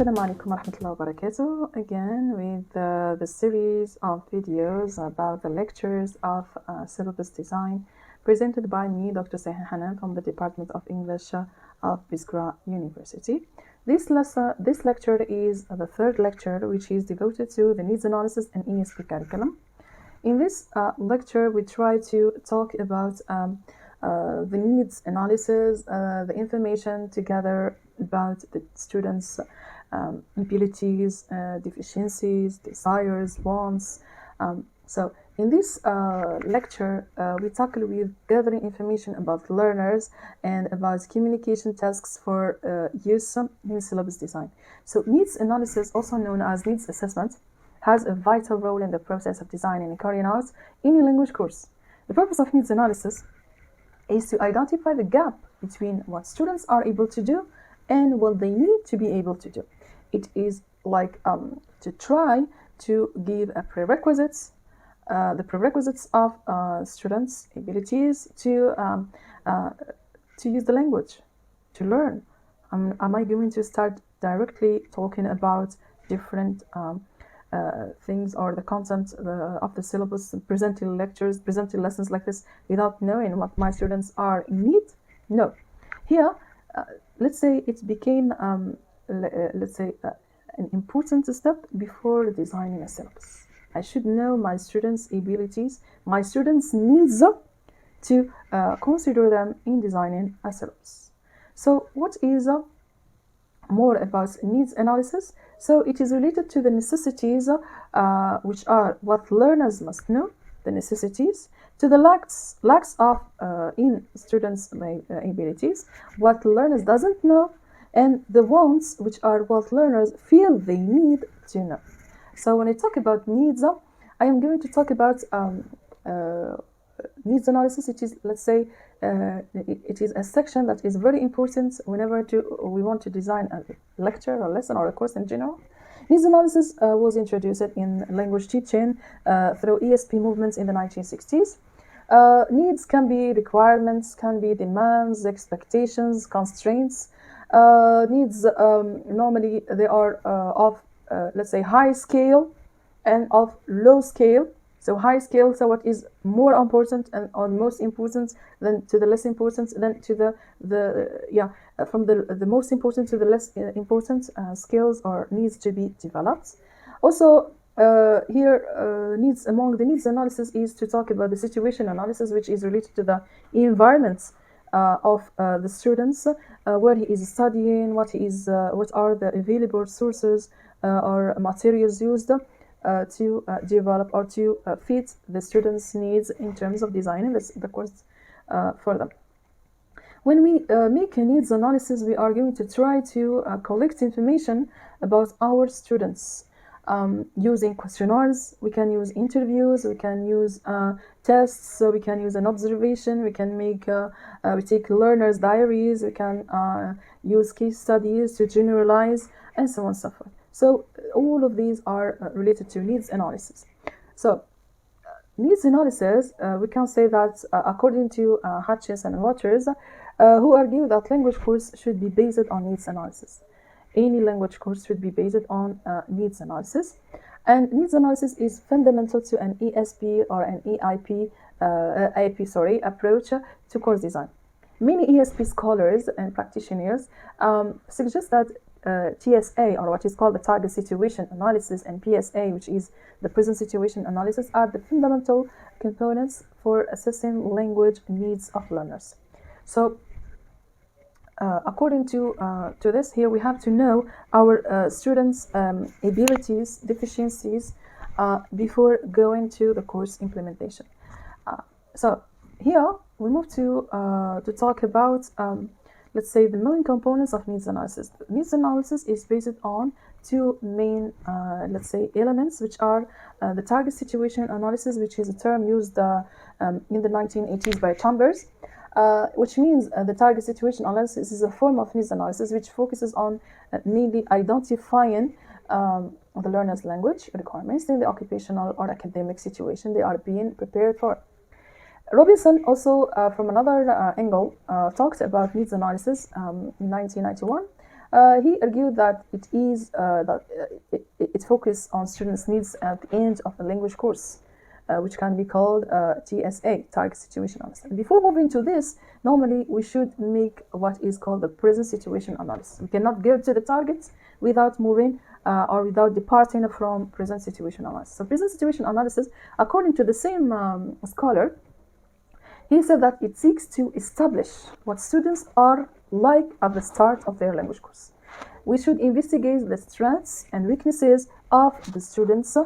Assalamu alaikum warahmatullahi wabarakatuh. Again with the series of videos about the lectures of syllabus design presented by me, Dr. Saihi Hanane from the Department of English of Bisgra University. This lecture is the third lecture, which is devoted to the needs analysis and ESP curriculum. In this lecture, we try to talk about the needs analysis, the information to gather about the students' abilities, deficiencies, desires, wants. So in this lecture, we tackle with gathering information about learners and about communication tasks for use in syllabus design. So needs analysis, also known as needs assessment, has a vital role in the process of designing and carrying out any language course. The purpose of needs analysis is to identify the gap between what students are able to do and what they need to be able to do. It is like to try to give a the prerequisites of students' abilities to use the language, to learn. Am I going to start directly talking about different things or the content of the syllabus, presenting lectures, presenting lessons like this without knowing what my students are in need? No. Here, let's say it became, an important step before designing a syllabus. I should know my students' abilities, my students' needs to consider them in designing a syllabus. So what is more about needs analysis? So it is related to the necessities, which are what learners must know, the necessities, to the lacks of in students' abilities, what learners doesn't know, and the wants, which are what learners feel they need to know. So when I talk about needs, I am going to talk about needs analysis. It is, let's say, it is a section that is very important whenever we want to design a lecture or lesson or a course in general. Needs analysis was introduced in language teaching through ESP movements in the 1960s. Needs can be requirements, can be demands, expectations, constraints. Needs, normally they are of, let's say, high scale and of low scale. So high scale, so what is more important and or most important than to the less important, then to from the most important to the less important skills or needs to be developed. Also, here needs among the needs analysis is to talk about the situation analysis, which is related to the environments of the students, where he is studying, what are the available sources or materials used to develop or to fit the students' needs in terms of designing the course for them. When we make a needs analysis, we are going to try to collect information about our students using questionnaires. We can use interviews, we can use tests, so we can use an observation, we can make we take learners' diaries, we can use case studies to generalize, and so on and so forth. So all of these are related to needs analysis. So needs analysis, we can say that according to Hutchins and Waters, who argue that language course should be based on needs analysis. Any language course should be based on needs analysis. And needs analysis is fundamental to an ESP or an AIP approach to course design. Many ESP scholars and practitioners suggest that TSA, or what is called the target situation analysis, and PSA, which is the present situation analysis, are the fundamental components for assessing language needs of learners. So according to this, here we have to know our students' abilities, deficiencies, before going to the course implementation. So here we move to talk about let's say the main components of needs analysis. Needs analysis is based on two main, let's say, elements, which are the target situation analysis, which is a term used in the 1980s by Chambers, which means the target situation analysis is a form of needs analysis which focuses on mainly identifying the learner's language requirements in the occupational or academic situation they are being prepared for. Robinson also, from another angle, talked about needs analysis in 1991 He argued that it focuses on students' needs at the end of a language course, which can be called TSA, Target Situation Analysis. Before moving to this, normally we should make what is called the present situation analysis. We cannot get to the target without moving or without departing from present situation analysis. So present situation analysis, according to the same scholar, he said that it seeks to establish what students are like at the start of their language course. We should investigate the strengths and weaknesses of the students'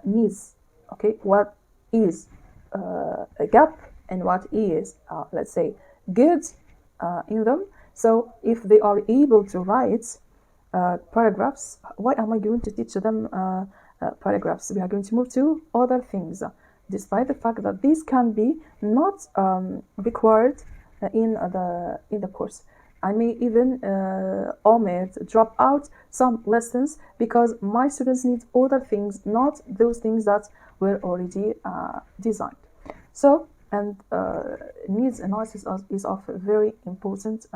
needs. Okay, what is a gap and what is, let's say, good in them. So if they are able to write paragraphs, why am I going to teach them paragraphs? We are going to move to other things, despite the fact that these can be not required in the course. I may even omit, drop out some lessons because my students need other things, not those things that were already designed. So, and needs analysis is of a very important,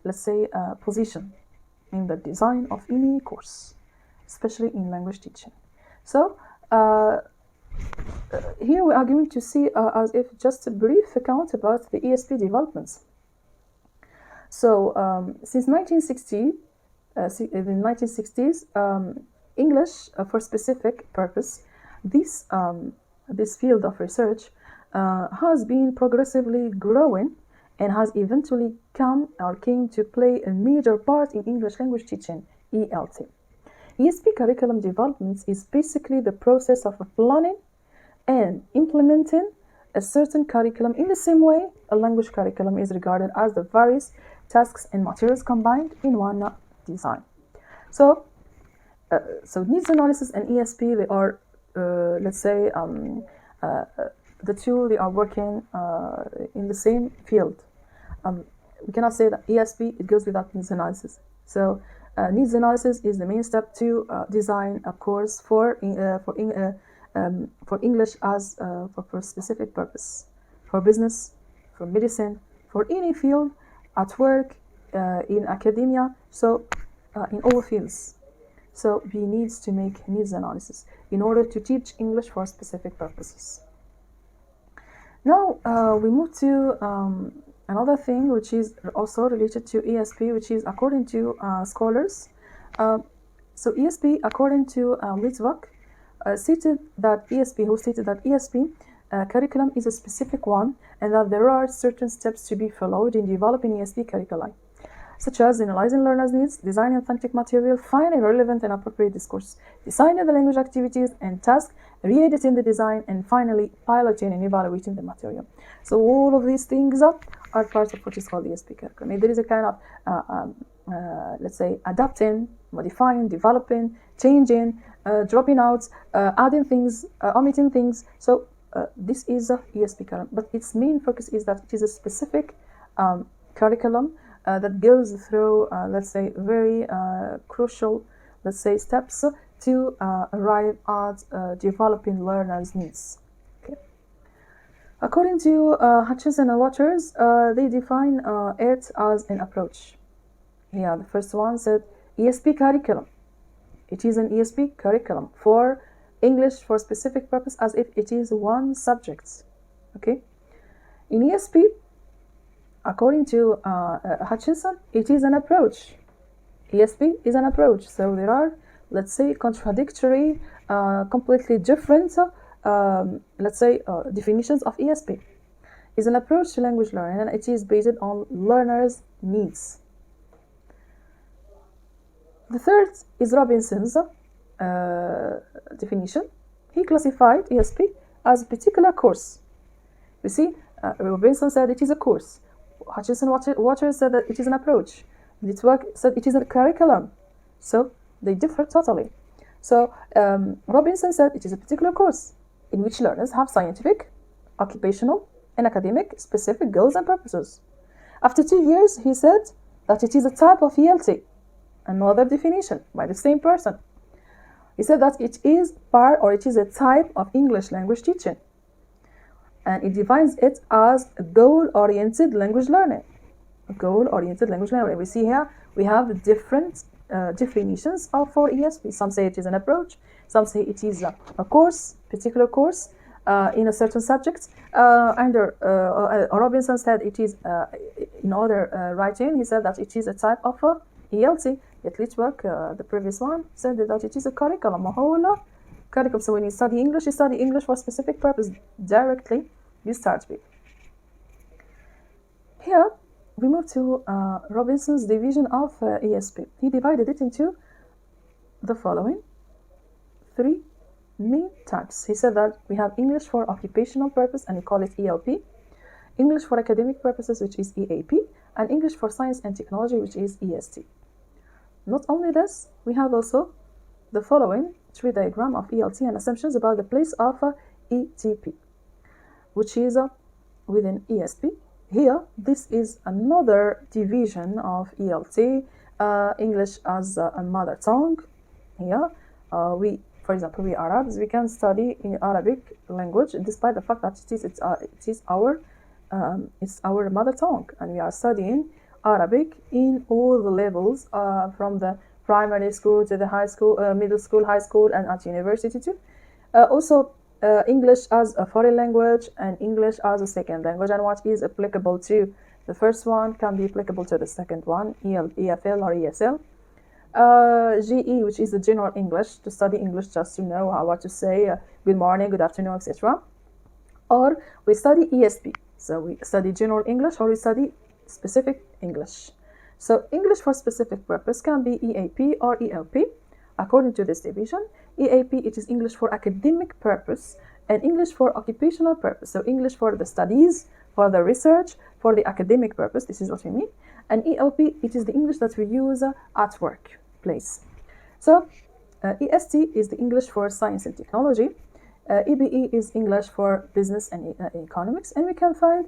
let's say, position in the design of any course, especially in language teaching. So, here we are going to see as if just a brief account about the ESP developments. So since 1960, in the 1960s, English for specific purpose, this field of research has been progressively growing and has eventually came to play a major part in English language teaching, ELT. ESP curriculum development is basically the process of planning and implementing a certain curriculum in the same way a language curriculum is regarded as the various tasks and materials combined in one design. So needs analysis and ESP, they are, let's say, the two, they are working in the same field. We cannot say that ESP, it goes without needs analysis. So needs analysis is the main step to design a course for English as for a specific purpose, for business, for medicine, for any field, at work, in academia, so in all fields. So we need to make needs analysis in order to teach English for specific purposes. Now we move to another thing which is also related to ESP, which is according to scholars. So ESP, according to Litvak, stated that ESP curriculum is a specific one and that there are certain steps to be followed in developing ESP curricula, such as analyzing learners' needs, designing authentic material, finding relevant and appropriate discourse, designing the language activities and tasks, re-editing the design, and finally piloting and evaluating the material. So all of these things are part of what is called ESP curriculum. There is a kind of, let's say, adapting, modifying, developing, changing, dropping out, adding things, omitting things. So this is a ESP curriculum, but its main focus is that it is a specific curriculum that goes through, let's say, very crucial, let's say, steps to arrive at developing learners' needs. Okay. According to Hutchinson and Waters, they define it as an approach. Yeah, the first one said ESP curriculum. It is an ESP curriculum for English for specific purpose, as if it is one subject. Okay. In ESP, according to Hutchinson, it is an approach. ESP is an approach. So there are, let's say, contradictory, completely different, let's say, definitions of ESP. It's an approach to language learning, and it is based on learners' needs. The third is Robinson's definition. He classified ESP as a particular course. You see, Robinson said it is a course. Hutchinson Waters said that it is an approach. Litvak said it is a curriculum. So they differ totally. So Robinson said it is a particular course in which learners have scientific, occupational, and academic specific goals and purposes. After 2 years, he said that it is a type of ELT. Another definition by the same person. He said that it is a type of English language teaching, and it defines it as a goal-oriented language learning. goal-oriented language learning. We see here we have the different definitions for ESP. Some say it is an approach, some say it is a course, particular course in a certain subject. Robinson said it is, in other writing, he said that it is a type of ELT. Yet Litvak, the previous one, said that it is a curriculum, a whole curriculum. So when you study English for a specific purpose directly, you start with. Here, we move to Robinson's division of ESP. He divided it into the following 3 main types. He said that we have English for occupational purpose, and we call it ELP, English for academic purposes, which is EAP, and English for science and technology, which is EST. Not only this, we have also the following tree diagram of ELT and assumptions about the place of ETP, which is within ESP. Here, this is another division of ELT, English as a mother tongue. Here, for example, we Arabs, we can study in Arabic language, despite the fact that it is our mother tongue, and we are studying Arabic in all the levels, from the primary school to the high school, middle school, high school, and at university too. Also, English as a foreign language and English as a second language, and what is applicable to the first one can be applicable to the second one, EFL or ESL. GE, which is the general English, to study English just to know what to say, good morning, good afternoon, etc. Or we study ESP, so we study general English or we study specific English. So English for specific purpose can be EAP or ELP. According to this division, EAP, it is English for academic purpose, and English for occupational purpose. So English for the studies, for the research, for the academic purpose, this is what we mean. And ELP, it is the English that we use at workplace. So EST is the English for science and technology. EBE is English for business and economics, and we can find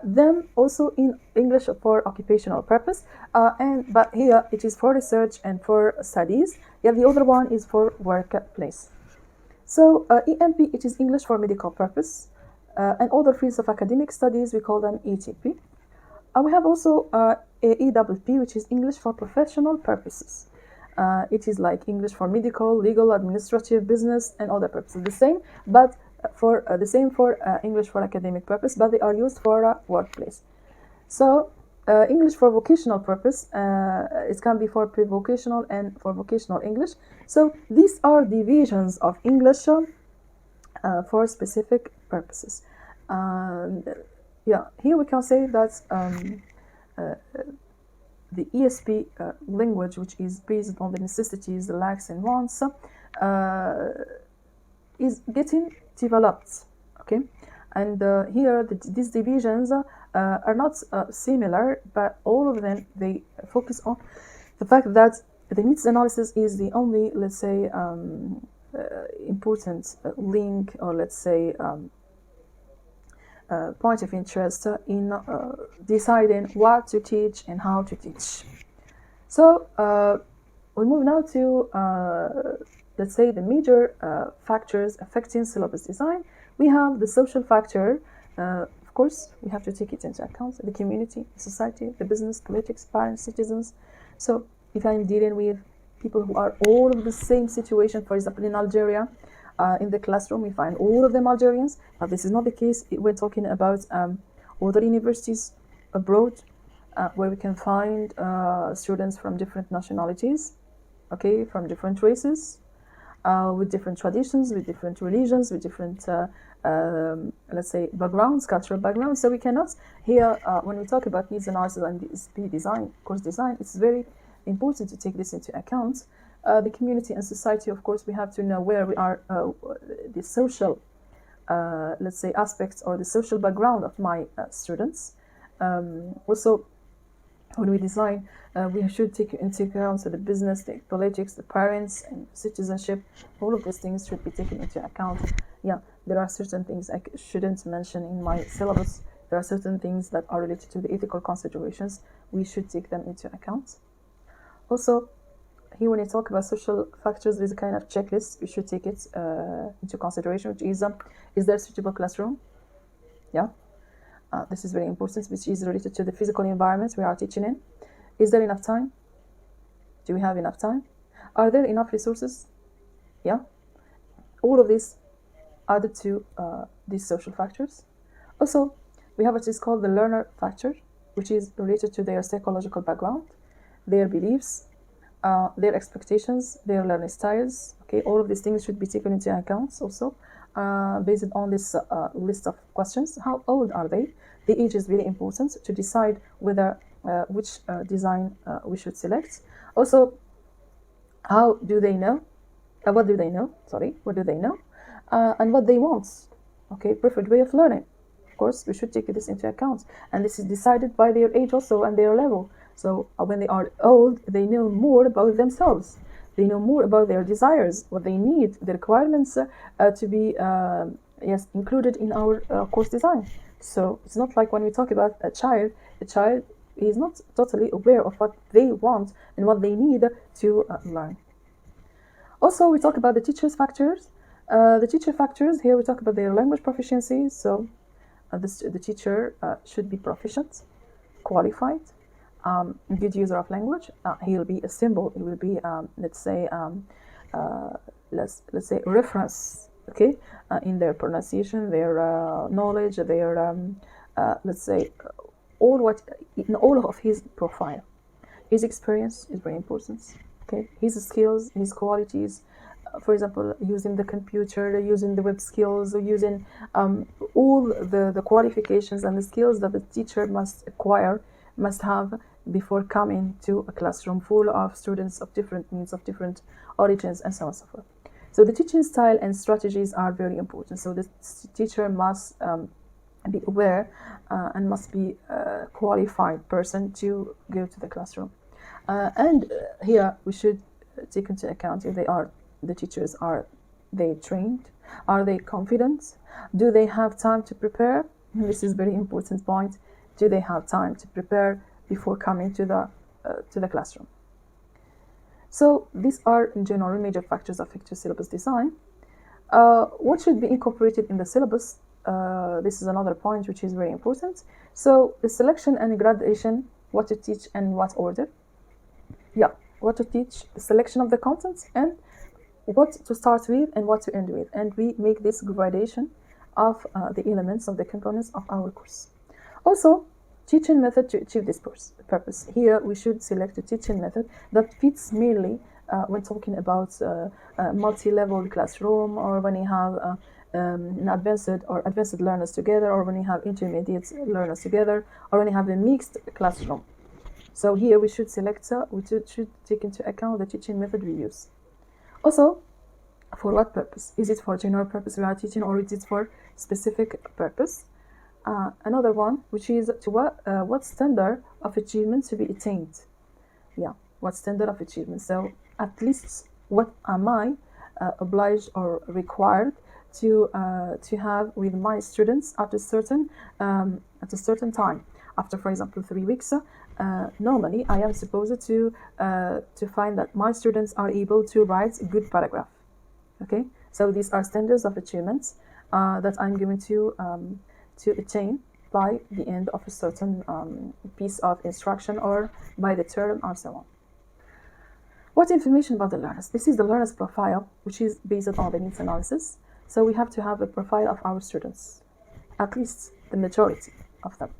them also in English for occupational purpose, but here it is for research and for studies. Yeah, the other one is for workplace. So EMP, it is English for medical purpose, and other fields of academic studies we call them ETP. We have also EWP, which is English for professional purposes. It is like English for medical, legal, administrative, business, and other purposes. The same, but for English for academic purpose, but they are used for workplace. So English for vocational purpose, it can be for pre-vocational and for vocational English. So these are divisions of English for specific purposes. Yeah, here we can say that the ESP language, which is based on the necessities, the lacks and wants, is getting developed. Okay, and here these divisions are not similar, but all of them, they focus on the fact that the needs analysis is the only, let's say, important link, or let's say point of interest in deciding what to teach and how to teach. So we move now to let's say the major factors affecting syllabus design. We have the social factor. Of course, we have to take it into account: the community, the society, the business, politics, parents, citizens. So if I'm dealing with people who are all of the same situation, for example, in Algeria, in the classroom, we find all of them Algerians, but this is not the case. We're talking about other universities abroad, where we can find students from different nationalities, okay, from different races, with different traditions, with different religions, with different, let's say, backgrounds, cultural backgrounds. So we cannot here, when we talk about needs analysis and DSP design, course design, it's very important to take this into account. The community and society, of course, we have to know where we are, the social, let's say, aspects or the social background of my students. Also, when we design, we should take into account the business, the politics, the parents, and citizenship. All of these things should be taken into account. Yeah, there are certain things I shouldn't mention in my syllabus. There are certain things that are related to the ethical considerations. We should take them into account. Also, here when you talk about social factors, there's a kind of checklist. You should take it into consideration, which is there a suitable classroom? Yeah. This is very important, which is related to the physical environment we are teaching in. Is there enough time? Do we have enough time? Are there enough resources? Yeah. All of these added to these social factors. Also, we have what is called the learner factor, which is related to their psychological background, their beliefs, their expectations, their learning styles. Okay, all of these things should be taken into account also, based on this list of questions. How old are they? The age is very important to decide whether which design we should select. Also, how do they know? What do they know? Sorry, what do they know? And what they want. Okay, preferred way of learning. Of course, we should take this into account, and this is decided by their age also and their level. So when they are old, they know more about themselves. They know more about their desires, what they need, the requirements to be included in our course design. So it's not like when we talk about a child is not totally aware of what they want and what they need to learn. Also, we talk about the teacher's factors. The teacher factors, here we talk about their language proficiency. So the teacher should be proficient, qualified, good user of language. He will be a symbol. He will be, let's say reference. Okay, in their pronunciation, their knowledge, their let's say in all of his profile. His experience is very important. Okay, his skills, his qualities. For example, using the computer, using the web skills, using all the qualifications and the skills that the teacher must acquire, must have before coming to a classroom full of students of different needs, of different origins, and so on and so forth. So the teaching style and strategies are very important. So the teacher must be aware and must be a qualified person to go to the classroom. And here we should take into account if the teachers, are they trained? Are they confident? Do they have time to prepare? This is a very important point. Do they have time to prepare before coming to the classroom? So these are in general major factors affecting syllabus design. What should be incorporated in the syllabus? This is another point which is very important. So the selection and gradation, what to teach and what order. Yeah, what to teach, the selection of the contents, and what to start with and what to end with. And we make this gradation of the elements of the components of our course. Also, teaching method to achieve this purpose. Here we should select a teaching method that fits mainly when talking about a multi-level classroom, or when you have an advanced learners together, or when you have intermediate learners together, or when you have a mixed classroom. So here we should select, we should take into account the teaching method we use. Also, for what purpose? Is it for general purpose we are teaching, or is it for specific purpose? Another one, which is to what standard of achievement to be attained. Yeah, what standard of achievement? So at least what am I obliged or required to have with my students at a certain time. After, for example, 3 weeks, normally I am supposed to find that my students are able to write a good paragraph. Okay, so these are standards of achievements that I'm going to attain by the end of a certain piece of instruction, or by the term, or so on. What information about the learners? This is the learner's profile, which is based on the needs analysis. So we have to have a profile of our students, at least the majority of them,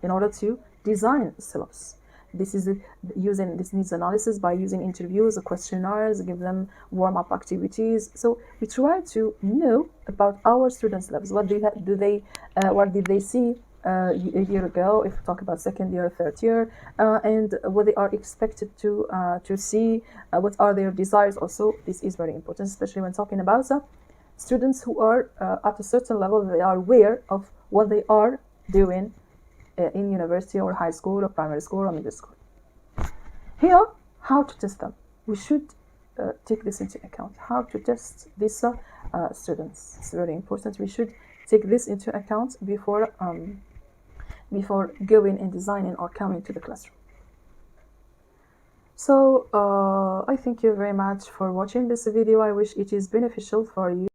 in order to design a syllabus. This is using this needs analysis by using interviews or questionnaires, give them warm-up activities. So we try to know about our students' levels. What did they see a year ago, if we talk about second year, third year, and what they are expected to see, what are their desires also. This is very important, especially when talking about students who are at a certain level. They are aware of what they are doing in university or high school or primary school or middle school. Here, how to test them. We should take this into account. How to test these students. It's very important. We should take this into account before going and designing or coming to the classroom. So I thank you very much for watching this video. I wish it is beneficial for you.